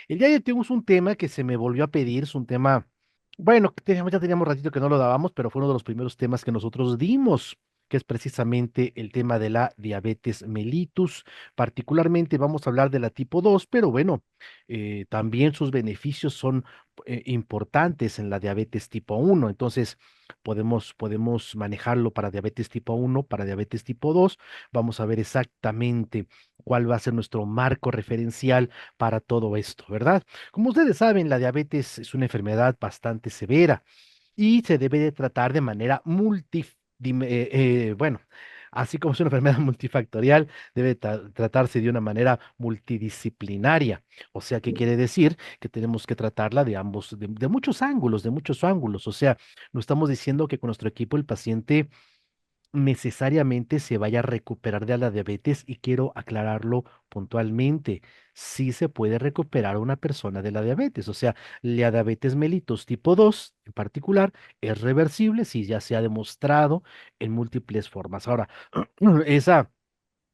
El día de hoy tenemos un tema que se me volvió a pedir, es un tema, bueno, que ya teníamos ratito que no lo dábamos, pero fue uno de los primeros temas que nosotros dimos, que es precisamente el tema de la diabetes mellitus. Particularmente vamos a hablar de la tipo 2, pero bueno, también sus beneficios son importantes en la diabetes tipo 1. Entonces, podemos manejarlo para diabetes tipo 1, para diabetes tipo 2. Vamos a ver exactamente cuál va a ser nuestro marco referencial para todo esto, ¿verdad? Como ustedes saben, la diabetes es una enfermedad bastante severa y se debe de tratar de manera bueno, así como es una enfermedad multifactorial, debe tratarse de una manera multidisciplinaria. O sea, ¿qué quiere decir? Que tenemos que tratarla de ambos, de muchos ángulos, de muchos ángulos. O sea, no estamos diciendo que con nuestro equipo el paciente necesariamente se vaya a recuperar de la diabetes y quiero aclararlo puntualmente. Sí se puede recuperar una persona de la diabetes, o sea, la diabetes mellitus tipo 2 en particular es reversible si ya se ha demostrado en múltiples formas. Ahora, esa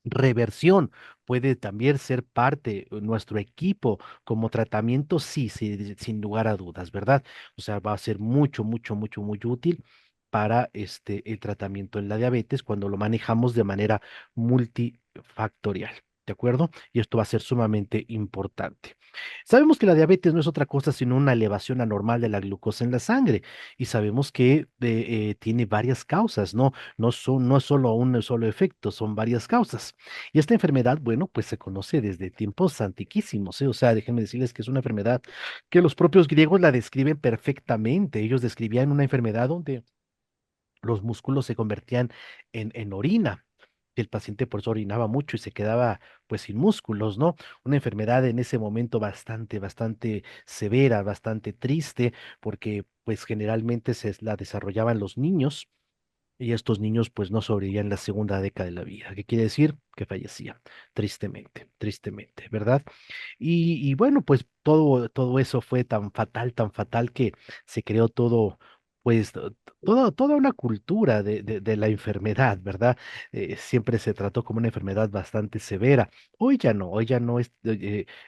reversión puede también ser parte de nuestro equipo como tratamiento, sí, sí, sin lugar a dudas, ¿verdad? O sea, va a ser mucho, mucho, mucho, muy útil para el tratamiento en la diabetes cuando lo manejamos de manera multifactorial, ¿de acuerdo? Y esto va a ser sumamente importante. Sabemos que la diabetes no es otra cosa sino una elevación anormal de la glucosa en la sangre y sabemos que tiene varias causas, ¿no? No es solo un solo efecto, son varias causas. Y esta enfermedad, bueno, pues se conoce desde tiempos antiquísimos, ¿eh? O sea, déjenme decirles que es una enfermedad que los propios griegos la describen perfectamente. Ellos describían una enfermedad donde los músculos se convertían en orina. El paciente por eso orinaba mucho y se quedaba pues sin músculos, ¿no? Una enfermedad en ese momento bastante, bastante severa, bastante triste, porque pues generalmente se la desarrollaban los niños y estos niños pues no sobrevivían la segunda década de la vida. ¿Qué quiere decir? Que fallecían, tristemente, tristemente, ¿verdad? Y bueno, pues todo eso fue tan fatal que se creó todo, pues toda una cultura de la enfermedad, ¿verdad? Siempre se trató como una enfermedad bastante severa. Hoy ya no es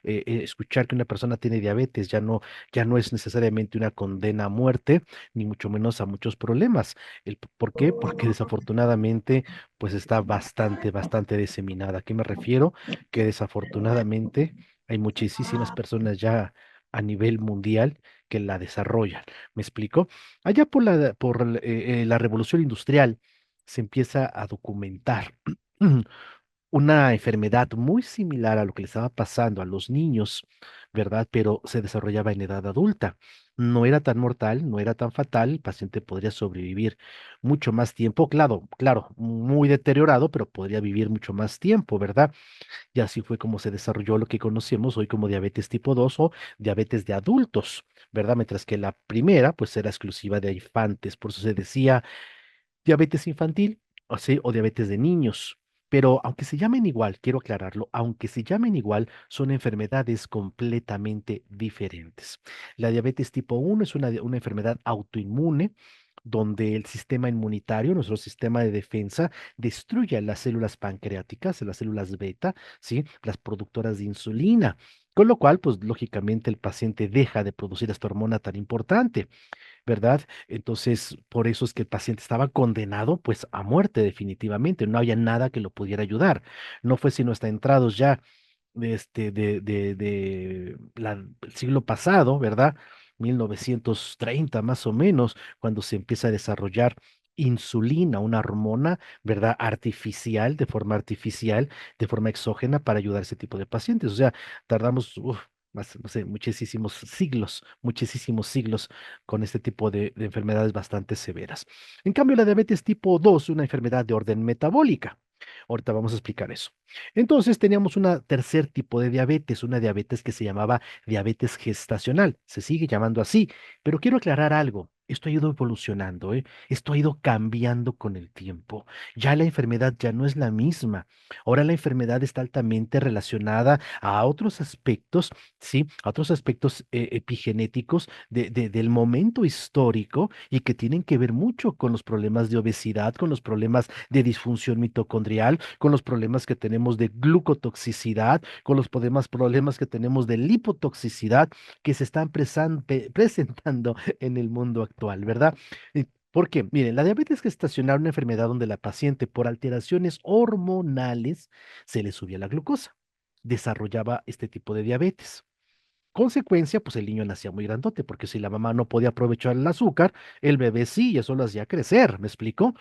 escuchar que una persona tiene diabetes, ya no es necesariamente una condena a muerte, ni mucho menos a muchos problemas. ¿Por qué? Porque desafortunadamente, pues está bastante, bastante diseminada. ¿A qué me refiero? Que desafortunadamente hay muchísimas personas ya a nivel mundial que la desarrollan. ¿Me explico? Allá la revolución industrial se empieza a documentar una enfermedad muy similar a lo que le estaba pasando a los niños, ¿verdad? Pero se desarrollaba en edad adulta. No era tan mortal, no era tan fatal, el paciente podría sobrevivir mucho más tiempo, claro, claro, muy deteriorado, pero podría vivir mucho más tiempo, ¿verdad? Y así fue como se desarrolló lo que conocemos hoy como diabetes tipo 2 o diabetes de adultos, ¿verdad? Mientras que la primera, pues era exclusiva de infantes, por eso se decía diabetes infantil, o sí, o diabetes de niños. Pero aunque se llamen igual, quiero aclararlo, aunque se llamen igual, son enfermedades completamente diferentes. La diabetes tipo 1 es una enfermedad autoinmune donde el sistema inmunitario, nuestro sistema de defensa, destruye las células pancreáticas, las células beta, ¿sí? Las productoras de insulina. Con lo cual, pues lógicamente el paciente deja de producir esta hormona tan importante. ¿Verdad? Entonces, por eso es que el paciente estaba condenado, pues, a muerte definitivamente. No había nada que lo pudiera ayudar. No fue sino hasta entrados ya el siglo pasado, ¿verdad? 1930 más o menos, cuando se empieza a desarrollar insulina, una hormona, ¿verdad? Artificial, de forma exógena para ayudar a ese tipo de pacientes. O sea, tardamos, más, no sé, muchísimos siglos con este tipo de enfermedades bastante severas. En cambio, la diabetes tipo 2 es una enfermedad de orden metabólica. Ahorita vamos a explicar eso. Entonces teníamos un tercer tipo de diabetes, una diabetes que se llamaba diabetes gestacional. Se sigue llamando así, pero quiero aclarar algo. Esto ha ido evolucionando, ¿eh? Esto ha ido cambiando con el tiempo. Ya la enfermedad ya no es la misma. Ahora la enfermedad está altamente relacionada a otros aspectos, ¿sí? A otros aspectos epigenéticos del momento histórico y que tienen que ver mucho con los problemas de obesidad, con los problemas de disfunción mitocondrial, con los problemas que tenemos de glucotoxicidad, con los problemas que tenemos de lipotoxicidad que se están presentando en el mundo actual, ¿verdad? ¿Por qué? Miren, la diabetes gestacional es una enfermedad donde la paciente por alteraciones hormonales se le subía la glucosa, desarrollaba este tipo de diabetes. Consecuencia, pues el niño nacía muy grandote, porque si la mamá no podía aprovechar el azúcar, el bebé sí, y eso lo hacía crecer, ¿me explico?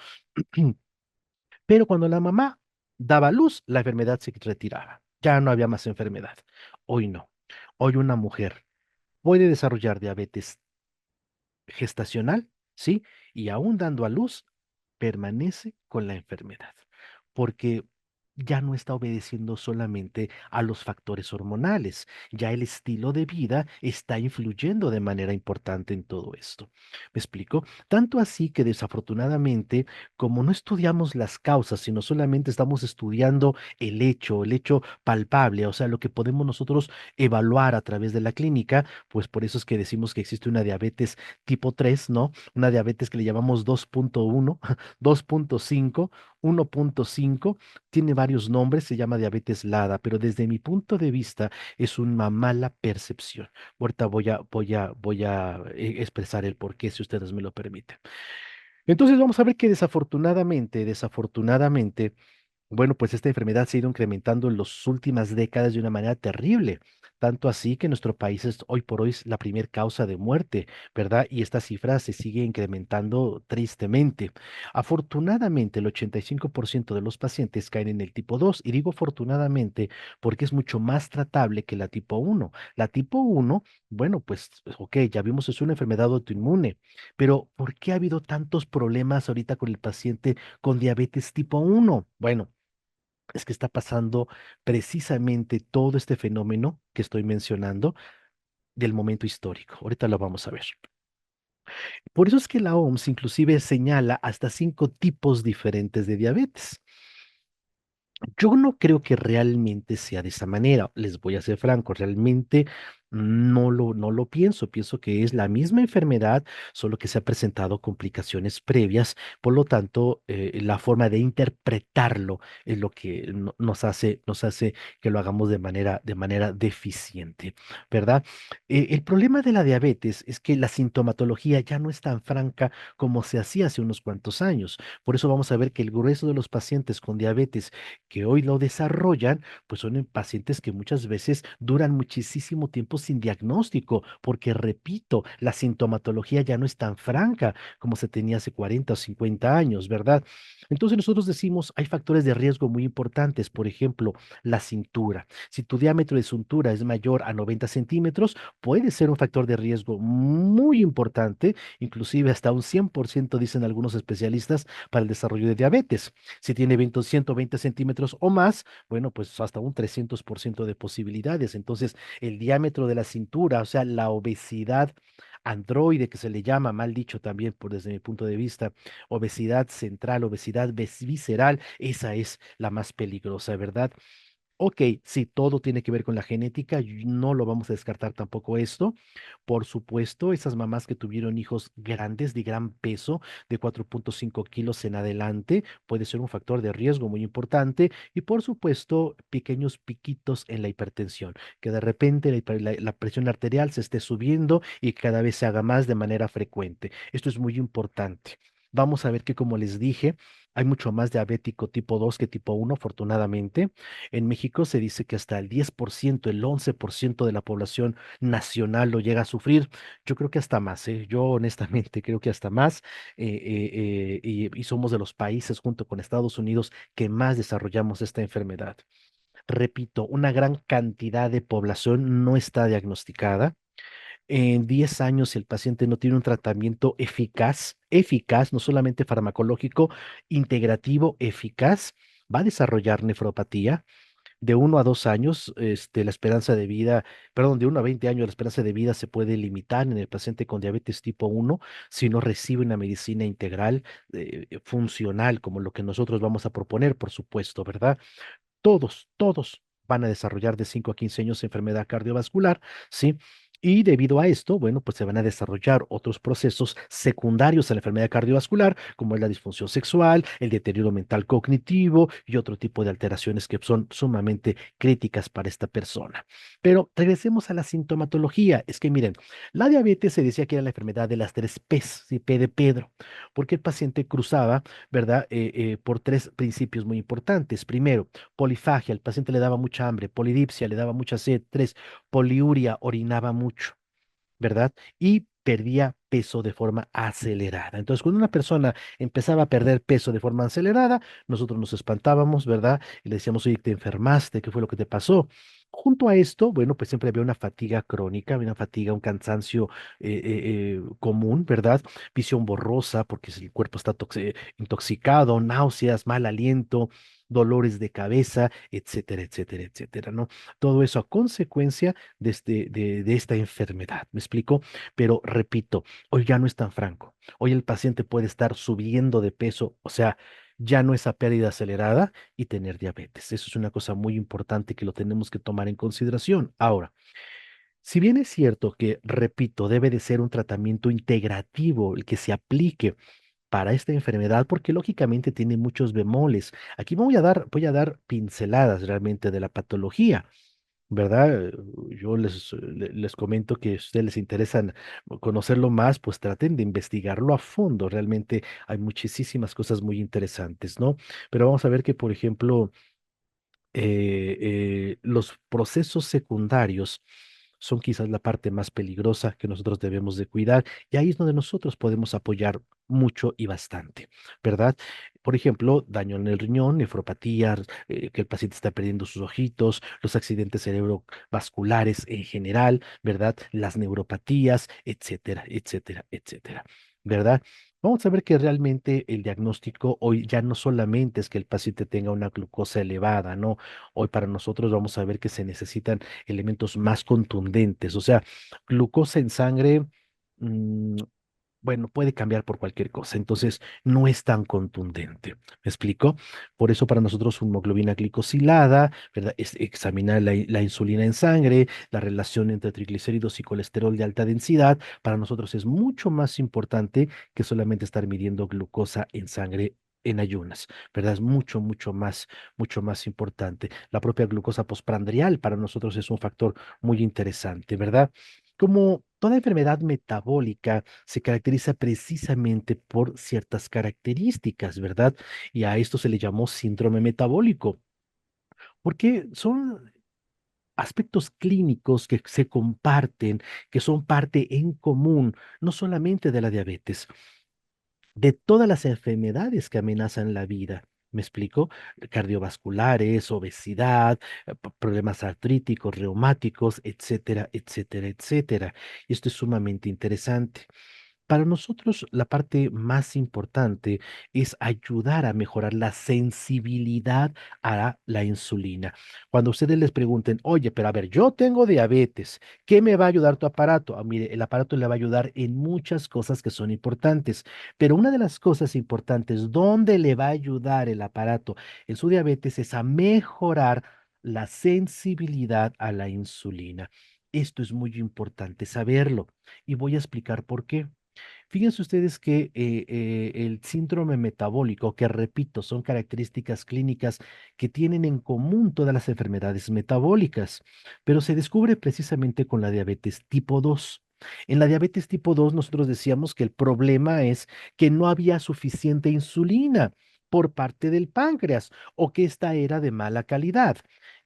Pero cuando la mamá daba luz, la enfermedad se retiraba. Ya no había más enfermedad. Hoy no. Hoy una mujer puede desarrollar diabetes gestacional, ¿sí? Y aún dando a luz, permanece con la enfermedad, porque ya no está obedeciendo solamente a los factores hormonales, ya el estilo de vida está influyendo de manera importante en todo esto. ¿Me explico? Tanto así que desafortunadamente, como no estudiamos las causas, sino solamente estamos estudiando el hecho palpable, o sea, lo que podemos nosotros evaluar a través de la clínica, pues por eso es que decimos que existe una diabetes tipo 3, ¿no? Una diabetes que le llamamos 2.1, 2.5, 1.5, tiene varios nombres, se llama diabetes LADA, pero desde mi punto de vista es una mala percepción. Ahorita voy a expresar el por qué, si ustedes me lo permiten. Entonces vamos a ver que desafortunadamente, bueno, pues esta enfermedad se ha ido incrementando en las últimas décadas de una manera terrible, tanto así que nuestro país es hoy por hoy es la primer causa de muerte, ¿verdad? Y esta cifra se sigue incrementando tristemente. Afortunadamente, el 85% de los pacientes caen en el tipo 2 y digo afortunadamente porque es mucho más tratable que la tipo uno. La tipo uno, bueno, pues, ok, ya vimos, es una enfermedad autoinmune, pero ¿por qué ha habido tantos problemas ahorita con el paciente con diabetes tipo uno? Bueno, es que está pasando precisamente todo este fenómeno que estoy mencionando del momento histórico. Ahorita lo vamos a ver. Por eso es que la OMS inclusive señala hasta 5 tipos diferentes de diabetes. Yo no creo que realmente sea de esa manera. Les voy a ser franco, realmente no lo pienso. Pienso que es la misma enfermedad, solo que se ha presentado complicaciones previas. Por lo tanto, la forma de interpretarlo es lo que nos hace que lo hagamos de manera deficiente, ¿verdad? El problema de la diabetes es que la sintomatología ya no es tan franca como se hacía hace unos cuantos años. Por eso vamos a ver que el grueso de los pacientes con diabetes que hoy lo desarrollan, pues son en pacientes que muchas veces duran muchísimo tiempo sin diagnóstico, porque repito, la sintomatología ya no es tan franca como se tenía hace 40 o 50 años, ¿verdad? Entonces nosotros decimos, hay factores de riesgo muy importantes, por ejemplo, la cintura. Si tu diámetro de cintura es mayor a 90 centímetros, puede ser un factor de riesgo muy importante, inclusive hasta un 100% dicen algunos especialistas, para el desarrollo de diabetes. Si tiene 20, 120 centímetros o más, bueno, pues hasta un 300% de posibilidades. Entonces, el diámetro de la cintura, o sea, la obesidad androide, que se le llama, mal dicho también por desde mi punto de vista, obesidad central, obesidad visceral, esa es la más peligrosa, ¿verdad? Ok, sí, todo tiene que ver con la genética, y no lo vamos a descartar tampoco esto. Por supuesto, esas mamás que tuvieron hijos grandes, de gran peso, de 4.5 kilos en adelante, puede ser un factor de riesgo muy importante. Y por supuesto, pequeños piquitos en la hipertensión, que de repente la presión arterial se esté subiendo y cada vez se haga más de manera frecuente. Esto es muy importante. Vamos a ver que, como les dije, hay mucho más diabético tipo 2 que tipo uno, afortunadamente. En México se dice que hasta el 10%, el 11% de la población nacional lo llega a sufrir. Yo creo que hasta más, ¿eh? Yo honestamente creo que hasta más. Y somos de los países, junto con Estados Unidos, que más desarrollamos esta enfermedad. Repito, una gran cantidad de población no está diagnosticada. En 10 años, si el paciente no tiene un tratamiento eficaz, no solamente farmacológico, integrativo, eficaz, va a desarrollar nefropatía, de 1 a 2 años, la esperanza de vida, perdón, de 1 a 20 años, la esperanza de vida se puede limitar en el paciente con diabetes tipo 1 si no recibe una medicina integral, funcional, como lo que nosotros vamos a proponer, por supuesto, ¿verdad? Todos van a desarrollar de 5 a 15 años enfermedad cardiovascular, ¿sí? Y debido a esto, bueno, pues se van a desarrollar otros procesos secundarios a la enfermedad cardiovascular, como es la disfunción sexual, el deterioro mental cognitivo y otro tipo de alteraciones que son sumamente críticas para esta persona. Pero regresemos a la sintomatología. Es que miren, la diabetes se decía que era la enfermedad de las tres P's, ¿sí? P de Pedro, porque el paciente cruzaba, ¿verdad? Por tres principios muy importantes. Primero, polifagia, el paciente le daba mucha hambre; polidipsia, le daba mucha sed; tres, poliuria, orinaba mucho, ¿verdad? Y perdía peso de forma acelerada. Entonces, cuando una persona empezaba a perder peso de forma acelerada, nosotros nos espantábamos, ¿verdad? Y le decíamos, oye, te enfermaste, ¿qué fue lo que te pasó? Junto a esto, bueno, pues siempre había una fatiga crónica, una fatiga, un cansancio común, ¿verdad? Visión borrosa, porque si el cuerpo está intoxicado; náuseas, mal aliento, dolores de cabeza, etcétera, etcétera, etcétera, ¿no? Todo eso a consecuencia de esta enfermedad. ¿Me explico? Pero repito, hoy ya no es tan franco. Hoy el paciente puede estar subiendo de peso, o sea, ya no esa pérdida acelerada y tener diabetes. Eso es una cosa muy importante que lo tenemos que tomar en consideración. Ahora, si bien es cierto que, repito, debe de ser un tratamiento integrativo el que se aplique para esta enfermedad, porque lógicamente tiene muchos bemoles. Aquí voy a dar pinceladas realmente de la patología. ¿Verdad? Yo les comento que si a ustedes les interesan conocerlo más, pues traten de investigarlo a fondo. Realmente hay muchísimas cosas muy interesantes, ¿no? Pero vamos a ver que, por ejemplo, los procesos secundarios son quizás la parte más peligrosa que nosotros debemos de cuidar, y ahí es donde nosotros podemos apoyar mucho y bastante, ¿verdad? Por ejemplo, daño en el riñón, nefropatía, que el paciente está perdiendo sus ojitos, los accidentes cerebrovasculares en general, ¿verdad? Las neuropatías, etcétera, etcétera, etcétera, ¿verdad? Vamos a ver que realmente el diagnóstico hoy ya no solamente es que el paciente tenga una glucosa elevada, ¿no? Hoy para nosotros vamos a ver que se necesitan elementos más contundentes. O sea, glucosa en sangre, mm, bueno, puede cambiar por cualquier cosa, entonces no es tan contundente. ¿Me explico? Por eso para nosotros una hemoglobina glicosilada, ¿verdad? Es examinar la insulina en sangre, la relación entre triglicéridos y colesterol de alta densidad, para nosotros es mucho más importante que solamente estar midiendo glucosa en sangre en ayunas, ¿verdad? Es mucho más importante. La propia glucosa postprandial para nosotros es un factor muy interesante, ¿verdad? Como toda enfermedad metabólica se caracteriza precisamente por ciertas características, ¿verdad? Y a esto se le llamó síndrome metabólico, porque son aspectos clínicos que se comparten, que son parte en común, no solamente de la diabetes, de todas las enfermedades que amenazan la vida. ¿Me explico? Cardiovasculares, obesidad, problemas artríticos, reumáticos, etcétera, etcétera, etcétera. Y esto es sumamente interesante. Para nosotros, la parte más importante es ayudar a mejorar la sensibilidad a la insulina. Cuando ustedes les pregunten, oye, pero a ver, yo tengo diabetes, ¿qué me va a ayudar tu aparato? Ah, mire, el aparato le va a ayudar en muchas cosas que son importantes, pero una de las cosas importantes donde le va a ayudar el aparato en su diabetes es a mejorar la sensibilidad a la insulina. Esto es muy importante saberlo y voy a explicar por qué. Fíjense ustedes que el síndrome metabólico, que repito, son características clínicas que tienen en común todas las enfermedades metabólicas, pero se descubre precisamente con la diabetes tipo 2. En la diabetes tipo 2 nosotros decíamos que el problema es que no había suficiente insulina por parte del páncreas, o que esta era de mala calidad.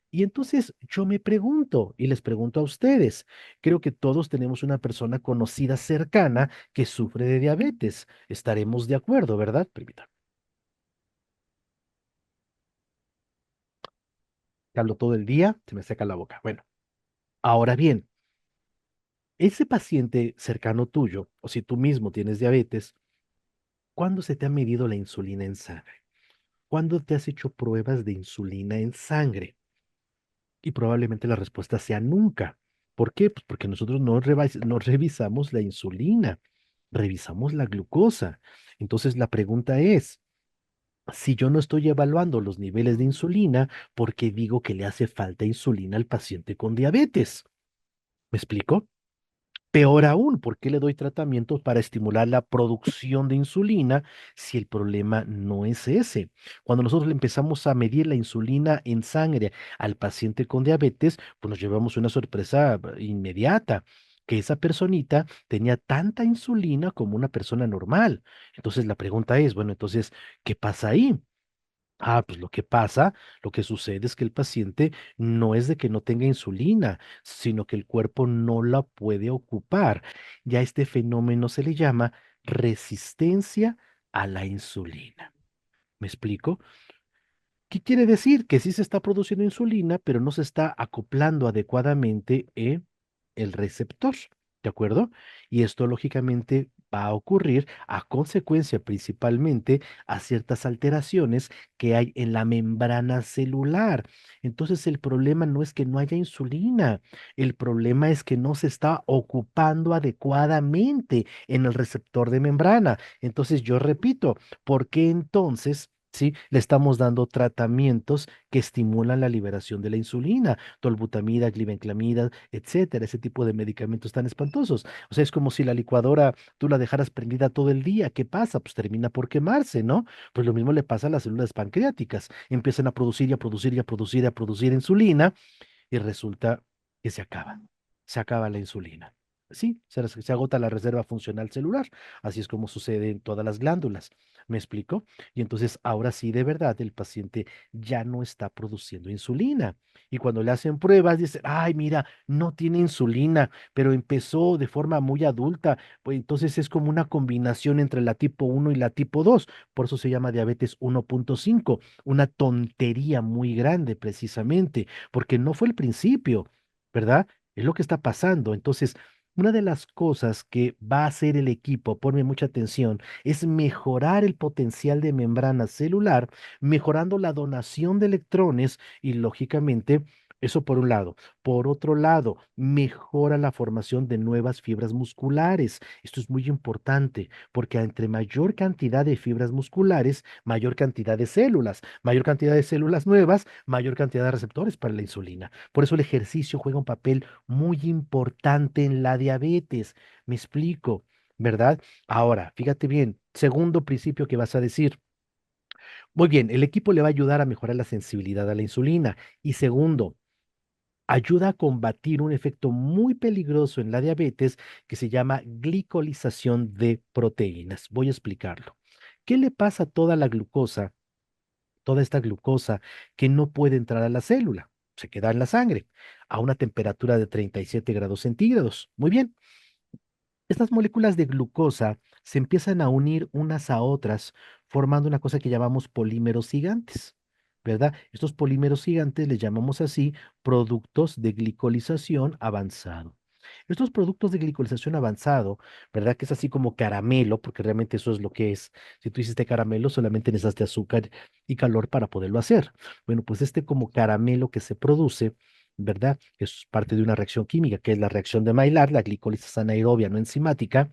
Y entonces yo me pregunto y les pregunto a ustedes, creo que todos tenemos una persona conocida cercana que sufre de diabetes. Estaremos de acuerdo, ¿verdad? Permítame. Hablo todo el día, se me seca la boca. Bueno, ahora bien, ese paciente cercano tuyo, o si tú mismo tienes diabetes, ¿cuándo se te ha medido la insulina en sangre? ¿Cuándo te has hecho pruebas de insulina en sangre? Y probablemente la respuesta sea nunca. ¿Por qué? Pues porque nosotros no revisamos la insulina, revisamos la glucosa. Entonces la pregunta es, si yo no estoy evaluando los niveles de insulina, ¿por qué digo que le hace falta insulina al paciente con diabetes? ¿Me explico? Peor aún, ¿por qué le doy tratamientos para estimular la producción de insulina si el problema no es ese? Cuando nosotros le empezamos a medir la insulina en sangre al paciente con diabetes, pues nos llevamos una sorpresa inmediata, que esa personita tenía tanta insulina como una persona normal. Entonces la pregunta es, bueno, entonces, ¿qué pasa ahí? Pues lo que pasa, lo que sucede es que el paciente no es de que no tenga insulina, sino que el cuerpo no la puede ocupar. Ya este fenómeno se le llama resistencia a la insulina. ¿Me explico? ¿Qué quiere decir? Que sí se está produciendo insulina, pero no se está acoplando adecuadamente el receptor, ¿de acuerdo? Y esto lógicamente va a ocurrir a consecuencia principalmente a ciertas alteraciones que hay en la membrana celular. Entonces el problema no es que no haya insulina, el problema es que no se está ocupando adecuadamente en el receptor de membrana. Entonces yo repito, ¿por qué entonces? ¿Sí? Le estamos dando tratamientos que estimulan la liberación de la insulina, tolbutamida, glibenclamida, etcétera, ese tipo de medicamentos tan espantosos. O sea, es como si la licuadora tú la dejaras prendida todo el día. ¿Qué pasa? Pues termina por quemarse, ¿no? Pues lo mismo le pasa a las células pancreáticas. Empiezan a producir y a producir y a producir y a producir insulina y resulta que se acaba la insulina. Sí, se agota la reserva funcional celular. Así es como sucede en todas las glándulas. ¿Me explico? Y entonces ahora sí, de verdad, el paciente ya no está produciendo insulina. Y cuando le hacen pruebas, dicen, ay, mira, no tiene insulina, pero empezó de forma muy adulta. Pues entonces es como una combinación entre la tipo 1 y la tipo 2. Por eso se llama diabetes 1.5. Una tontería muy grande, precisamente porque no fue el principio, ¿verdad? Es lo que está pasando. Entonces, una de las cosas que va a hacer el equipo, ponme mucha atención, es mejorar el potencial de membrana celular, mejorando la donación de electrones y, lógicamente, eso por un lado. Por otro lado, mejora la formación de nuevas fibras musculares. Esto es muy importante porque entre mayor cantidad de fibras musculares, mayor cantidad de células, mayor cantidad de células nuevas, mayor cantidad de receptores para la insulina. Por eso el ejercicio juega un papel muy importante en la diabetes. Me explico, ¿verdad? Ahora, fíjate bien, segundo principio que vas a decir. Muy bien, el equipo le va a ayudar a mejorar la sensibilidad a la insulina. Y segundo, ayuda a combatir un efecto muy peligroso en la diabetes que se llama glicolización de proteínas. Voy a explicarlo. ¿Qué le pasa a toda la glucosa, toda esta glucosa que no puede entrar a la célula? Se queda en la sangre a una temperatura de 37 grados centígrados? Muy bien. Estas moléculas de glucosa se empiezan a unir unas a otras, formando una cosa que llamamos polímeros gigantes, ¿verdad? Estos polímeros gigantes les llamamos así productos de glicolización avanzado. Estos productos de glicolización avanzado, ¿verdad? Que es así como caramelo, porque realmente eso es lo que es. Si tú hiciste caramelo, solamente necesitaste azúcar y calor para poderlo hacer. Bueno, pues este como caramelo que se produce, ¿verdad? Es parte de una reacción química, que es la reacción de Maillard, la glicólisis anaerobia no enzimática,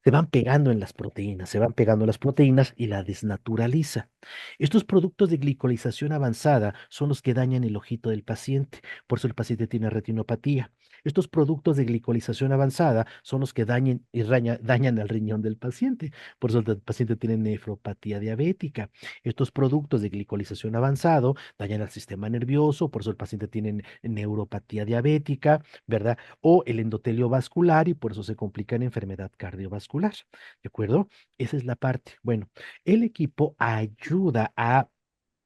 se van pegando en las proteínas, se van pegando en las proteínas y la desnaturaliza. Estos productos de glicolización avanzada son los que dañan el ojito del paciente, por eso el paciente tiene retinopatía. Estos productos de glicolización avanzada son los que dañan el riñón del paciente, por eso el paciente tiene nefropatía diabética. Estos productos de glicolización avanzado dañan al sistema nervioso, por eso el paciente tiene neuropatía diabética, ¿verdad? O el endotelio vascular y por eso se complica en enfermedad cardiovascular, ¿de acuerdo? Esa es la parte. Bueno, el equipo ayuda a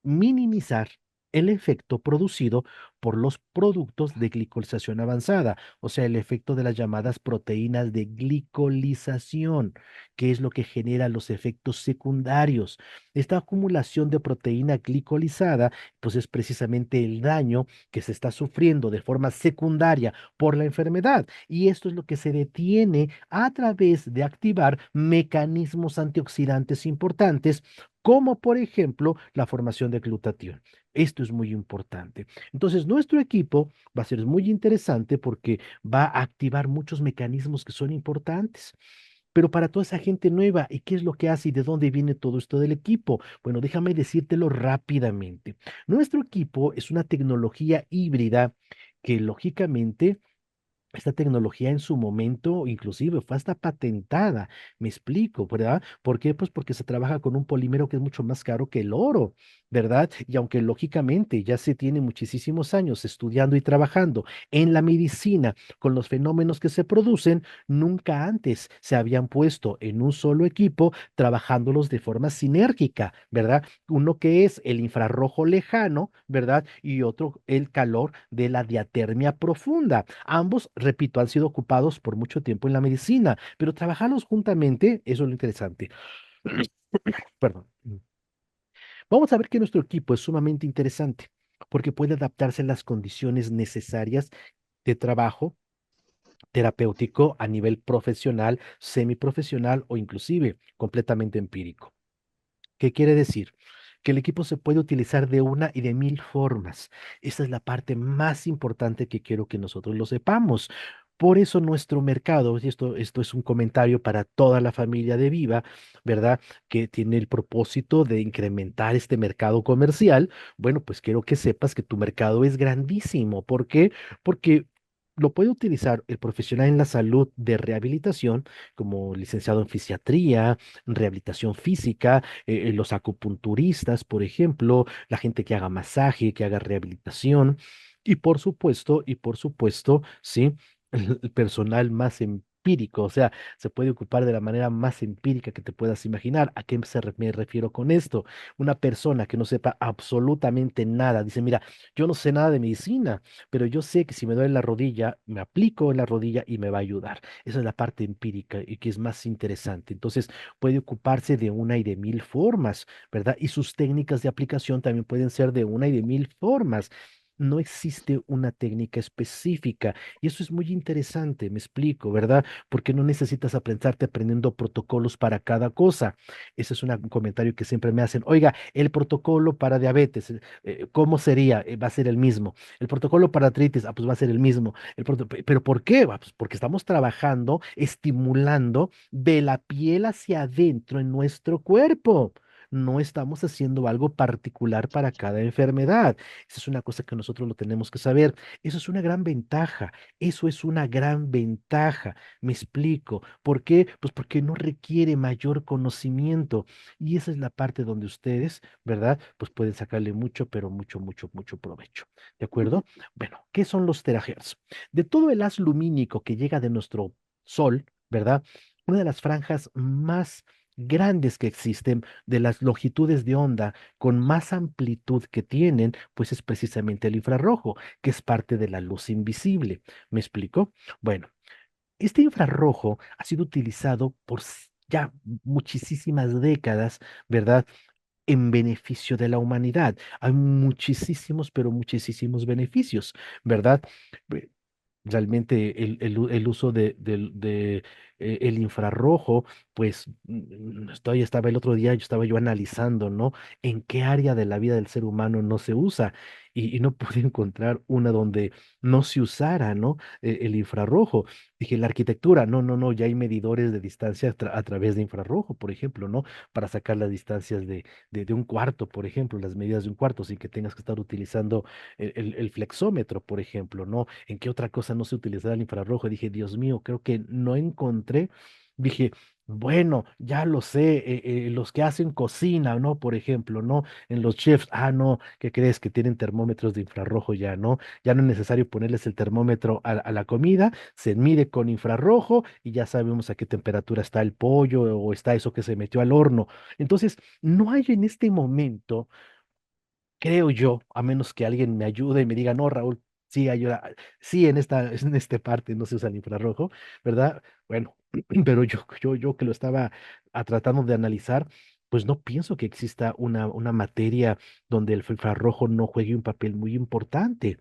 minimizar el efecto producido por los productos de glicolización avanzada, o sea, el efecto de las llamadas proteínas de glicolización, que es lo que genera los efectos secundarios. Esta acumulación de proteína glicolizada, pues es precisamente el daño que se está sufriendo de forma secundaria por la enfermedad. Y esto es lo que se detiene a través de activar mecanismos antioxidantes importantes como por ejemplo la formación de glutatión. Esto es muy importante. Entonces, Entonces, nuestro equipo va a ser muy interesante porque va a activar muchos mecanismos que son importantes. Pero para toda esa gente nueva, ¿y qué es lo que hace y de dónde viene todo esto del equipo? Bueno, déjame decírtelo rápidamente. Nuestro equipo es una tecnología híbrida que lógicamente esta tecnología en su momento inclusive fue hasta patentada, me explico, ¿verdad? ¿Por qué? Pues porque se trabaja con un polímero que es mucho más caro que el oro, ¿verdad? Y aunque lógicamente ya se tiene muchísimos años estudiando y trabajando en la medicina con los fenómenos que se producen, nunca antes se habían puesto en un solo equipo trabajándolos de forma sinérgica, ¿verdad? Uno que es el infrarrojo lejano, ¿verdad? Y otro el calor de la diatermia profunda. Ambos, repito, han sido ocupados por mucho tiempo en la medicina, pero trabajarlos juntamente, eso es lo interesante. Perdón. Vamos a ver que nuestro equipo es sumamente interesante porque puede adaptarse a las condiciones necesarias de trabajo terapéutico a nivel profesional, semiprofesional o inclusive completamente empírico. ¿Qué quiere decir? Que el equipo se puede utilizar de una y de mil formas. Esa es la parte más importante que quiero que nosotros lo sepamos. Por eso nuestro mercado, y esto es un comentario para toda la familia de Viva, ¿verdad? Que tiene el propósito de incrementar este mercado comercial. Bueno, pues quiero que sepas que tu mercado es grandísimo. ¿Por qué? Porque lo puede utilizar el profesional en la salud de rehabilitación, como licenciado en fisiatría, rehabilitación física, los acupunturistas, por ejemplo, la gente que haga masaje, que haga rehabilitación, y por supuesto, sí, el personal más empírico, o sea, se puede ocupar de la manera más empírica que te puedas imaginar. ¿A qué me refiero con esto? Una persona que no sepa absolutamente nada, dice, mira, yo no sé nada de medicina, pero yo sé que si me duele la rodilla, me aplico en la rodilla y me va a ayudar. Esa es la parte empírica y que es más interesante. Entonces, puede ocuparse de una y de mil formas, ¿verdad? Y sus técnicas de aplicación también pueden ser de una y de mil formas. No existe una técnica específica y eso es muy interesante, me explico, ¿verdad? Porque no necesitas aprenderte aprendiendo protocolos para cada cosa. Ese es un comentario que siempre me hacen. Oiga, el protocolo para diabetes, ¿cómo sería? Va a ser el mismo. El protocolo para artritis, ah, pues va a ser el mismo. ¿Pero por qué? Pues porque estamos trabajando, estimulando de la piel hacia adentro en nuestro cuerpo. No estamos haciendo algo particular para cada enfermedad. Esa es una cosa que nosotros lo tenemos que saber. Eso es una gran ventaja. Eso es una gran ventaja. Me explico. ¿Por qué? Pues porque no requiere mayor conocimiento. Y esa es la parte donde ustedes, ¿verdad? Pues pueden sacarle mucho, pero mucho, mucho, mucho provecho. ¿De acuerdo? Bueno, ¿qué son los terahertz? De todo el haz lumínico que llega de nuestro Sol, ¿verdad? Una de las franjas más grandes que existen, de las longitudes de onda con más amplitud que tienen, pues es precisamente el infrarrojo, que es parte de la luz invisible. ¿Me explico? Bueno, este infrarrojo ha sido utilizado por ya muchísimas décadas, ¿verdad? En beneficio de la humanidad. Hay muchísimos, pero muchísimos beneficios, ¿verdad? Ve- Realmente el uso el infrarrojo, pues estaba el otro día, yo estaba yo analizando, ¿no? En qué área de la vida del ser humano no se usa y no pude encontrar una donde no se usara, ¿no? El infrarrojo. Dije, la arquitectura, no, no, no, ya hay medidores de distancia a través de infrarrojo, por ejemplo, ¿no? Para sacar las distancias de un cuarto, por ejemplo, las medidas de un cuarto, sin que tengas que estar utilizando el flexómetro, por ejemplo, ¿no? ¿En qué otra cosa no se utilizaba el infrarrojo? Dije, Dios mío, creo que no encontré. Dije, bueno, ya lo sé, los que hacen cocina, ¿no? Por ejemplo, ¿no? En los chefs, ah, no, ¿qué crees? Que tienen termómetros de infrarrojo ya, ¿no? Ya no es necesario ponerles el termómetro a la comida, se mide con infrarrojo y ya sabemos a qué temperatura está el pollo o está eso que se metió al horno. Entonces, no hay en este momento, creo yo, a menos que alguien me ayude y me diga, no, Raúl, sí, ayuda, sí, en esta parte no se usa el infrarrojo, ¿verdad? Bueno, pero yo que lo estaba tratando de analizar, pues no pienso que exista una materia donde el infrarrojo no juegue un papel muy importante.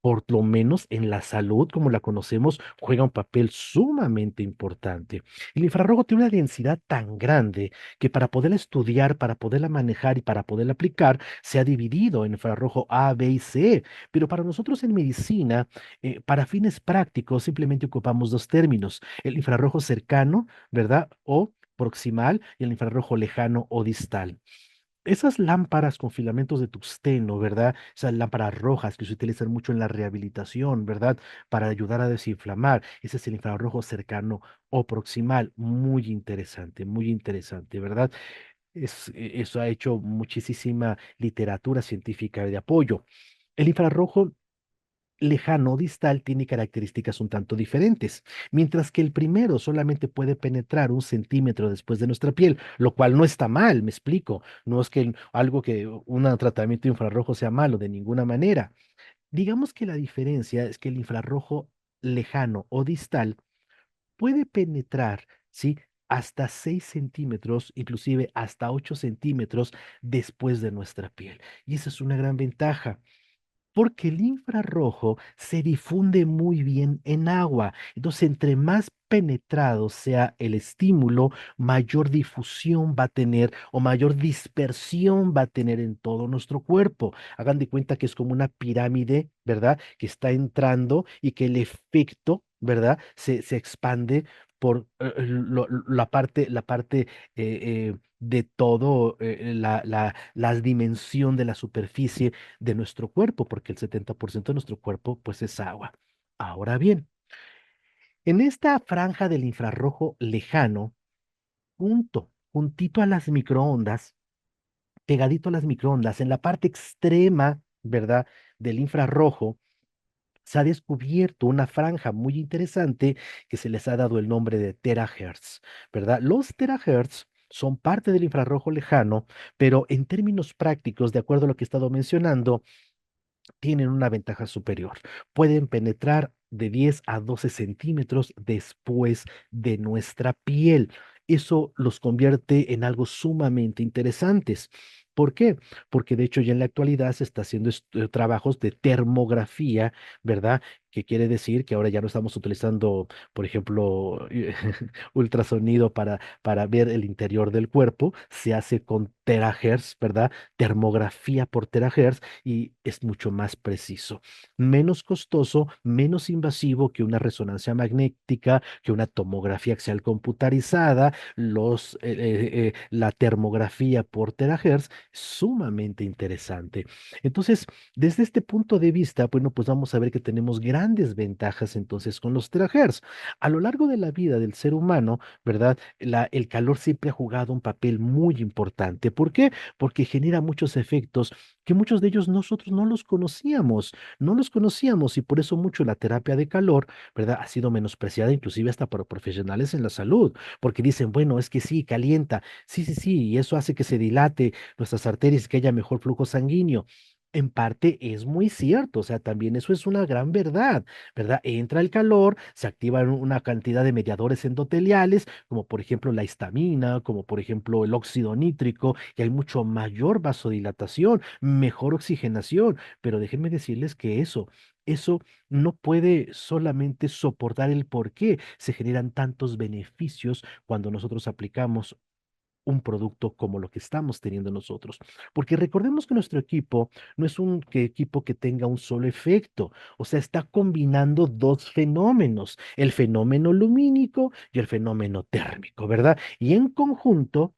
por lo menos en la salud, como la conocemos, juega un papel sumamente importante. El infrarrojo tiene una densidad tan grande que para poderla estudiar, para poderla manejar y para poderla aplicar, se ha dividido en infrarrojo A, B y C. Pero para nosotros en medicina, para fines prácticos, simplemente ocupamos dos términos: el infrarrojo cercano, ¿verdad? O proximal, y el infrarrojo lejano o distal. Esas lámparas con filamentos de tungsteno, ¿verdad? Esas lámparas rojas que se utilizan mucho en la rehabilitación, ¿verdad? Para ayudar a desinflamar. Ese es el infrarrojo cercano o proximal. Muy interesante, ¿verdad? Eso ha hecho muchísima literatura científica de apoyo. El infrarrojo lejano distal tiene características un tanto diferentes, mientras que el primero solamente puede penetrar 1 centímetro después de nuestra piel, lo cual no está mal, me explico. No es que algo que un tratamiento infrarrojo sea malo de ninguna manera. Digamos que la diferencia es que el infrarrojo lejano o distal puede penetrar, ¿sí? Hasta 6 centímetros, inclusive hasta 8 centímetros después de nuestra piel. Y esa es una gran ventaja porque el infrarrojo se difunde muy bien en agua. Entonces, entre más penetrado sea el estímulo, mayor difusión va a tener o mayor dispersión va a tener en todo nuestro cuerpo. Hagan de cuenta que es como una pirámide, ¿verdad? Que está entrando y que el efecto, ¿verdad? Se expande por la parte de todo, la dimensión de la superficie de nuestro cuerpo, porque el 70% de nuestro cuerpo pues es agua. Ahora bien, en esta franja del infrarrojo lejano, juntito a las microondas, pegadito a las microondas, en la parte extrema, ¿verdad? Del infrarrojo, se ha descubierto una franja muy interesante que se les ha dado el nombre de terahertz, ¿verdad? Los terahertz son parte del infrarrojo lejano, pero en términos prácticos, de acuerdo a lo que he estado mencionando, tienen una ventaja superior. Pueden penetrar de 10 a 12 centímetros después de nuestra piel. Eso los convierte en algo sumamente interesantes. ¿Por qué? Porque de hecho ya en la actualidad se está haciendo trabajos de termografía, ¿verdad? Que quiere decir que ahora ya no estamos utilizando, por ejemplo, ultrasonido para ver el interior del cuerpo, se hace con terahertz, ¿verdad? Termografía por terahertz y es mucho más preciso, menos costoso, menos invasivo que una resonancia magnética, que una tomografía axial computarizada, la termografía por terahertz, sumamente interesante. Entonces, desde este punto de vista, bueno, pues vamos a ver que tenemos grandes ventajas entonces con los terahertz. A lo largo de la vida del ser humano, ¿verdad? El calor siempre ha jugado un papel muy importante. ¿Por qué? Porque genera muchos efectos que muchos de ellos nosotros no los conocíamos y por eso mucho la terapia de calor, ¿verdad? Ha sido menospreciada inclusive hasta por profesionales en la salud, porque dicen, bueno, es que sí, calienta, sí, sí, sí, y eso hace que se dilate nuestras arterias, que haya mejor flujo sanguíneo. En parte es muy cierto, o sea, también eso es una gran verdad, ¿verdad? Entra el calor, se activan una cantidad de mediadores endoteliales, como por ejemplo la histamina, como por ejemplo el óxido nítrico, y hay mucho mayor vasodilatación, mejor oxigenación, pero déjenme decirles que eso no puede solamente soportar el por qué se generan tantos beneficios cuando nosotros aplicamos un producto como lo que estamos teniendo nosotros. Porque recordemos que nuestro equipo no es un equipo que tenga un solo efecto, o sea, está combinando dos fenómenos, el fenómeno lumínico y el fenómeno térmico, ¿verdad? Y en conjunto,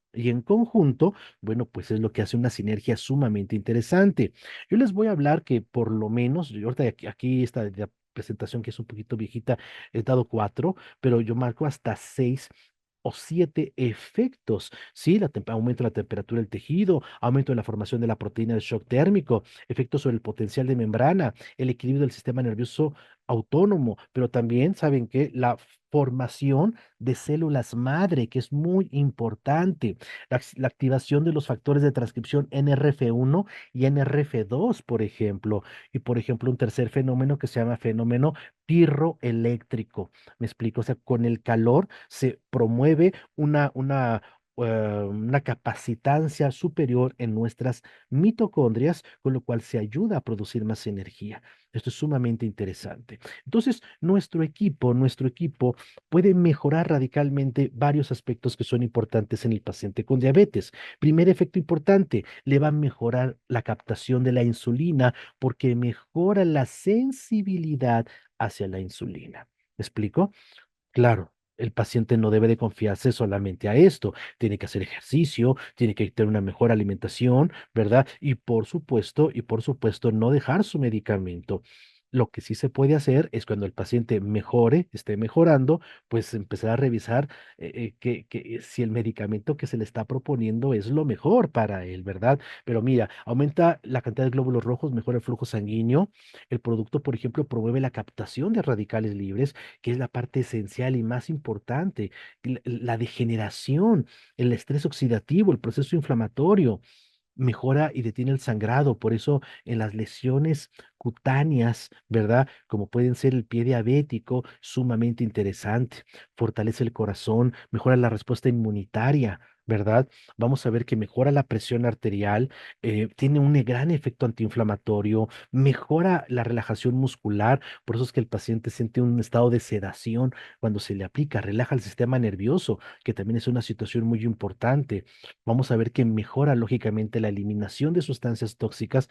bueno, pues es lo que hace una sinergia sumamente interesante. Yo les voy a hablar que por lo menos, yo ahorita aquí esta la presentación que es un poquito viejita, he dado cuatro, pero yo marco hasta 6 o 7 efectos, ¿sí? Aumento de la temperatura del tejido, aumento de la formación de la proteína del shock térmico, efectos sobre el potencial de membrana, el equilibrio del sistema nervioso autónomo, pero también saben que la formación de células madre, que es muy importante, la activación de los factores de transcripción NRF1 y NRF2, por ejemplo, y por ejemplo un tercer fenómeno que se llama fenómeno pirroeléctrico. Me explico, o sea, con el calor se promueve una una capacitancia superior en nuestras mitocondrias, con lo cual se ayuda a producir más energía. Esto es sumamente interesante. Entonces, nuestro equipo puede mejorar radicalmente varios aspectos que son importantes en el paciente con diabetes. Primer efecto importante, le va a mejorar la captación de la insulina porque mejora la sensibilidad hacia la insulina. ¿Me explico? Claro, el paciente no debe de confiarse solamente a esto. Tiene que hacer ejercicio, tiene que tener una mejor alimentación, ¿verdad? Y por supuesto, no dejar su medicamento. Lo que sí se puede hacer es cuando el paciente mejore, esté mejorando, pues empezar a revisar que si el medicamento que se le está proponiendo es lo mejor para él, ¿verdad? Pero mira, aumenta la cantidad de glóbulos rojos, mejora el flujo sanguíneo. El producto, por ejemplo, promueve la captación de radicales libres, que es la parte esencial y más importante, la degeneración, el estrés oxidativo, el proceso inflamatorio, mejora y detiene el sangrado. Por eso en las lesiones cutáneas, ¿verdad? Como pueden ser el pie diabético, sumamente interesante. Fortalece el corazón, mejora la respuesta inmunitaria. ¿Verdad? Vamos a ver que mejora la presión arterial, tiene un gran efecto antiinflamatorio, mejora la relajación muscular, por eso es que el paciente siente un estado de sedación cuando se le aplica, relaja el sistema nervioso, que también es una situación muy importante. Vamos a ver que mejora lógicamente la eliminación de sustancias tóxicas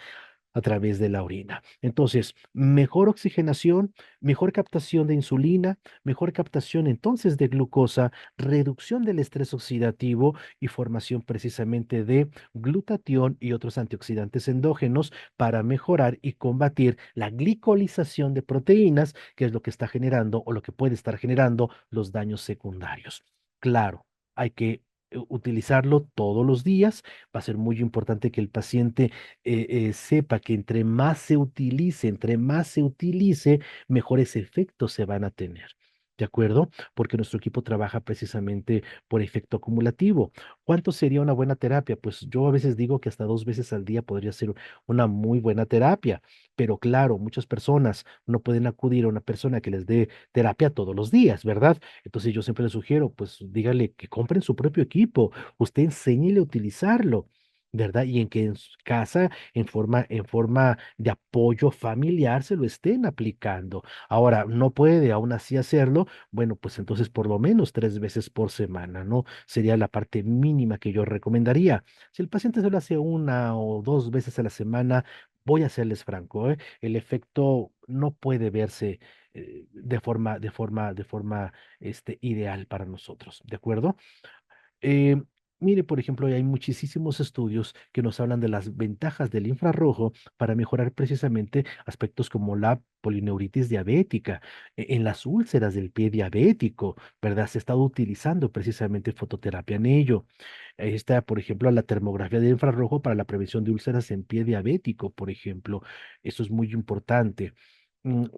a través de la orina. Entonces, mejor oxigenación, mejor captación de insulina, mejor captación entonces de glucosa, reducción del estrés oxidativo y formación precisamente de glutatión y otros antioxidantes endógenos para mejorar y combatir la glicolización de proteínas, que es lo que está generando o lo que puede estar generando los daños secundarios. Claro, hay que utilizarlo todos los días. Va a ser muy importante que el paciente sepa que entre más se utilice, mejores efectos se van a tener. ¿De acuerdo? Porque nuestro equipo trabaja precisamente por efecto acumulativo. ¿Cuánto sería una buena terapia? Pues yo a veces digo que hasta 2 veces al día podría ser una muy buena terapia. Pero claro, muchas personas no pueden acudir a una persona que les dé terapia todos los días, ¿verdad? Entonces yo siempre les sugiero, pues dígale que compren su propio equipo, usted enséñele a utilizarlo. ¿Verdad? Y en que en su casa, en forma de apoyo familiar, se lo estén aplicando. Ahora, no puede aún así hacerlo, bueno, pues entonces por lo menos 3 veces por semana, ¿no? Sería la parte mínima que yo recomendaría. Si el paciente se lo hace 1 o 2 veces a la semana, voy a serles franco, ¿eh? El efecto no puede verse de forma ideal para nosotros, ¿de acuerdo? Eh, Mire, por ejemplo, hay muchísimos estudios que nos hablan de las ventajas del infrarrojo para mejorar precisamente aspectos como la polineuritis diabética, en las úlceras del pie diabético, ¿verdad? Se ha estado utilizando precisamente fototerapia en ello. Ahí está, por ejemplo, la termografía de infrarrojo para la prevención de úlceras en pie diabético, por ejemplo. Eso es muy importante.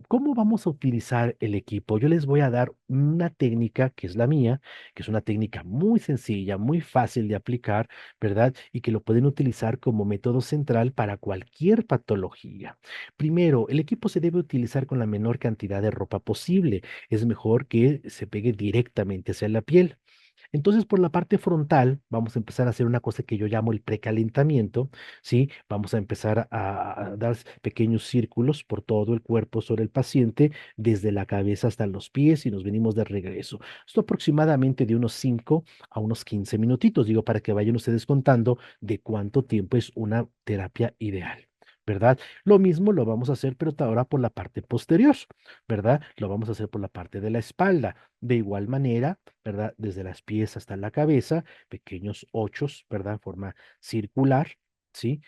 ¿Cómo vamos a utilizar el equipo? Yo les voy a dar una técnica que es la mía, que es una técnica muy sencilla, muy fácil de aplicar, ¿verdad? Y que lo pueden utilizar como método central para cualquier patología. Primero, el equipo se debe utilizar con la menor cantidad de ropa posible. Es mejor que se pegue directamente hacia la piel. Entonces, por la parte frontal, vamos a empezar a hacer una cosa que yo llamo el precalentamiento, ¿sí? Vamos a empezar a dar pequeños círculos por todo el cuerpo sobre el paciente, desde la cabeza hasta los pies y nos venimos de regreso. Esto aproximadamente de unos 5 a unos 15 minutitos, digo, para que vayan ustedes contando de cuánto tiempo es una terapia ideal. ¿Verdad? Lo mismo lo vamos a hacer, pero ahora por la parte posterior, ¿verdad? Lo vamos a hacer por la parte de la espalda. De igual manera, ¿verdad? Desde las pies hasta la cabeza, pequeños ochos, ¿verdad? En forma circular, ¿sí?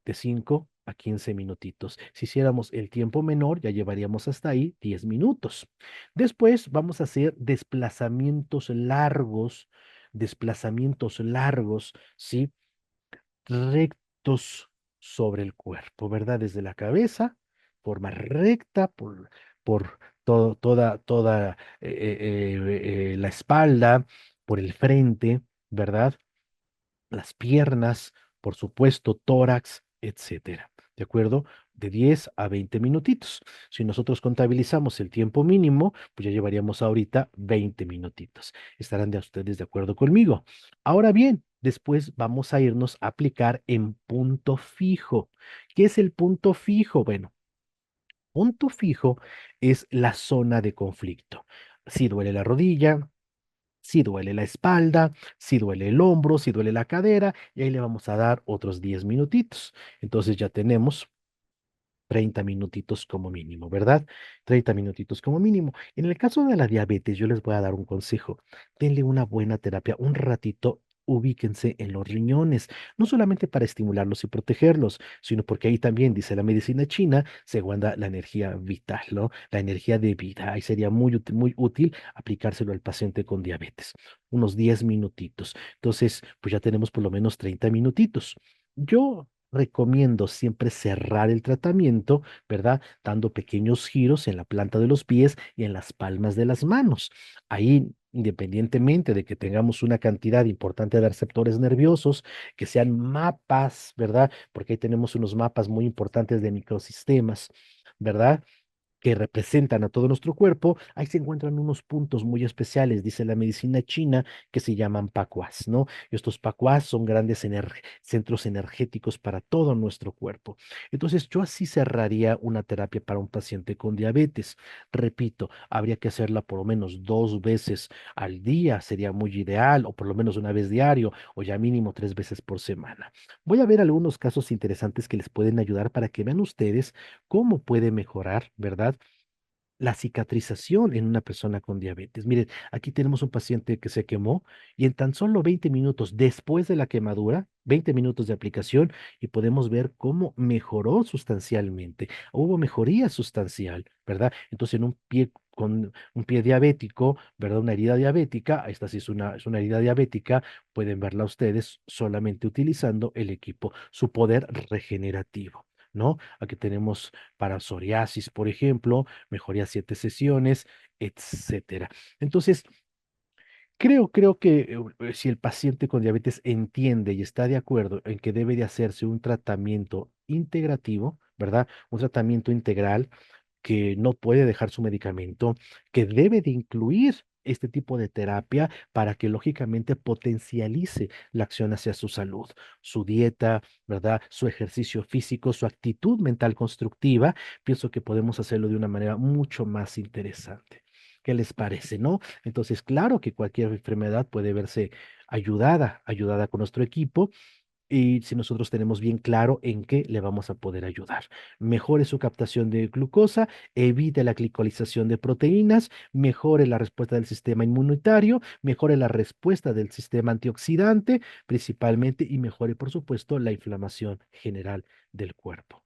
De 5 a 15 minutitos. Si hiciéramos el tiempo menor, ya llevaríamos hasta ahí 10 minutos. Después vamos a hacer desplazamientos largos, ¿sí? Rectos sobre el cuerpo, ¿verdad? Desde la cabeza, forma recta por toda la espalda, por el frente, ¿verdad? Las piernas, por supuesto, tórax, etcétera. ¿De acuerdo? de 10 a 20 minutitos. Si nosotros contabilizamos el tiempo mínimo, pues ya llevaríamos ahorita 20 minutitos. ¿Estarán de ustedes de acuerdo conmigo? Ahora bien, después vamos a irnos a aplicar en punto fijo. ¿Qué es el punto fijo? Bueno, punto fijo es la zona de conflicto. Si duele la rodilla, si duele la espalda, si duele el hombro, si duele la cadera, y ahí le vamos a dar otros 10 minutitos. Entonces ya tenemos 30 minutitos como mínimo, ¿verdad? 30 minutitos como mínimo. En el caso de la diabetes, yo les voy a dar un consejo. Denle una buena terapia, un ratito. Ubíquense en los riñones, no solamente para estimularlos y protegerlos, sino porque ahí también, dice la medicina china, se guarda la energía vital, ¿no? La energía de vida. Ahí sería muy útil aplicárselo al paciente con diabetes. Unos 10 minutitos. Entonces, pues ya tenemos por lo menos 30 minutitos. Yo recomiendo siempre cerrar el tratamiento, ¿verdad? Dando pequeños giros en la planta de los pies y en las palmas de las manos. Ahí, independientemente de que tengamos una cantidad importante de receptores nerviosos, que sean mapas, ¿verdad? Porque ahí tenemos unos mapas muy importantes de microsistemas, ¿verdad? Que representan a todo nuestro cuerpo, ahí se encuentran unos puntos muy especiales, dice la medicina china, que se llaman pacuás, ¿no? Y estos pacuás son grandes centros energéticos para todo nuestro cuerpo. Entonces, yo así cerraría una terapia para un paciente con diabetes. Repito, habría que hacerla por lo menos 2 veces al día, sería muy ideal, o por lo menos una vez diario, o ya mínimo 3 veces por semana. Voy a ver algunos casos interesantes que les pueden ayudar para que vean ustedes cómo puede mejorar, ¿verdad? La cicatrización en una persona con diabetes. Miren, aquí tenemos un paciente que se quemó y en tan solo 20 minutos después de la quemadura, 20 minutos de aplicación, y podemos ver cómo mejoró sustancialmente. Hubo mejoría sustancial, ¿verdad? Entonces, en un pie con un pie diabético, ¿verdad? Una herida diabética, esta sí es una herida diabética, pueden verla ustedes solamente utilizando el equipo, su poder regenerativo. ¿No? Aquí tenemos para psoriasis, por ejemplo, mejoría 7 sesiones, etcétera. Entonces, creo que si el paciente con diabetes entiende y está de acuerdo en que debe de hacerse un tratamiento integrativo, ¿verdad? Un tratamiento integral que no puede dejar su medicamento, que debe de incluir este tipo de terapia para que lógicamente potencialice la acción hacia su salud, su dieta, ¿verdad? Su ejercicio físico, su actitud mental constructiva. Pienso que podemos hacerlo de una manera mucho más interesante. ¿Qué les parece, no? Entonces, claro que cualquier enfermedad puede verse ayudada con nuestro equipo y si nosotros tenemos bien claro en qué le vamos a poder ayudar. Mejore su captación de glucosa, evite la glicolización de proteínas, mejore la respuesta del sistema inmunitario, mejore la respuesta del sistema antioxidante principalmente y mejore, por supuesto, la inflamación general del cuerpo.